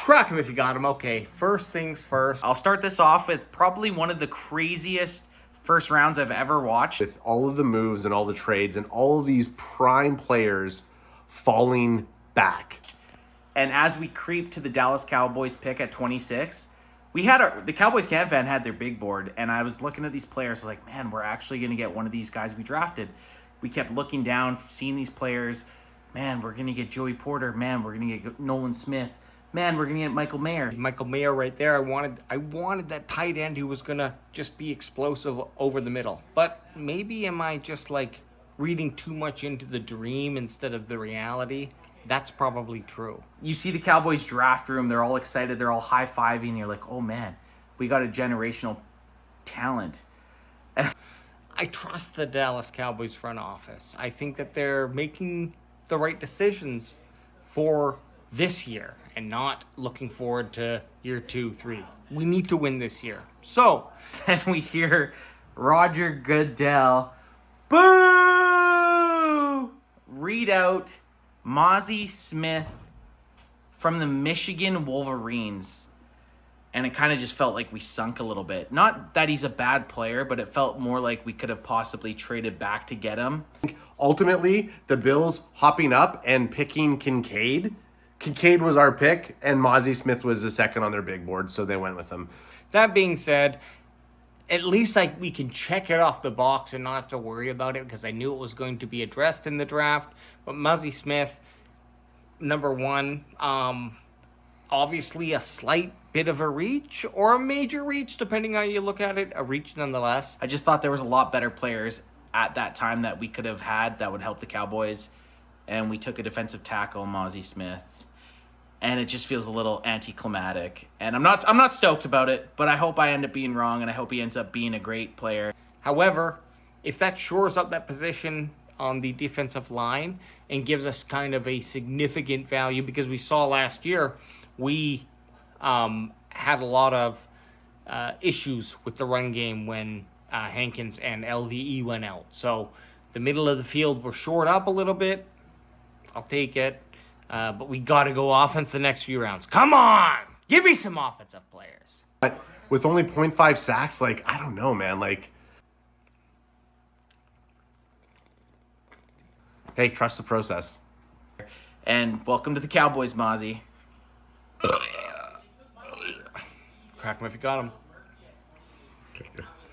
Crack him if you got him. Okay, first things first. I'll start this off with probably one of the craziest first rounds I've ever watched. With all of the moves and all the trades and all of these prime players falling back. And as we creep to the Dallas Cowboys pick at 26, we had the Cowboys CanFan had their big board, and I was looking at these players, like, man, we're actually going to get one of these guys we drafted. We kept looking down, seeing these players. Man, we're going to get Joey Porter. Man, we're going to get Nolan Smith. Man, we're going to get Michael Mayer. Michael Mayer right there. I wanted that tight end who was going to just be explosive over the middle. But maybe am I just like reading too much into the dream instead of the reality? That's probably true. You see the Cowboys draft room. They're all excited. They're all high-fiving. You're like, oh, man, we got a generational talent. I trust the Dallas Cowboys front office. I think that they're making the right decisions for this year and not looking forward to year 2, 3. We need to win this year. So then we hear Roger Goodell, boo, read out Mazi Smith from the Michigan Wolverines. And it kind of just felt like we sunk a little bit. Not that he's a bad player, but it felt more like we could have possibly traded back to get him. Ultimately, the Bills hopping up and picking Kincaid. Kincaid was our pick, and Mazi Smith was the second on their big board, so they went with him. that being said, at least we can check it off the box and not have to worry about it because I knew it was going to be addressed in the draft. But Mazi Smith, number one, obviously a slight bit of a reach or a major reach, depending how you look at it, a reach nonetheless. I just thought there was a lot better players at that time that we could have had that would help the Cowboys, and we took a defensive tackle, Mazi Smith, and it just feels a little anticlimactic. And I'm not stoked about it, but I hope I end up being wrong, and I hope he ends up being a great player. However, if that shores up that position on the defensive line and gives us kind of a significant value, because we saw last year we had a lot of issues with the run game when Hankins and LVE went out. So the middle of the field were shored up a little bit. I'll take it. But we got to go offense the next few rounds. Come on! Give me some offensive players. But with only 0.5 sacks, I don't know, man. Hey, trust the process. And welcome to the Cowboys, Mazi. Crack him if you got him.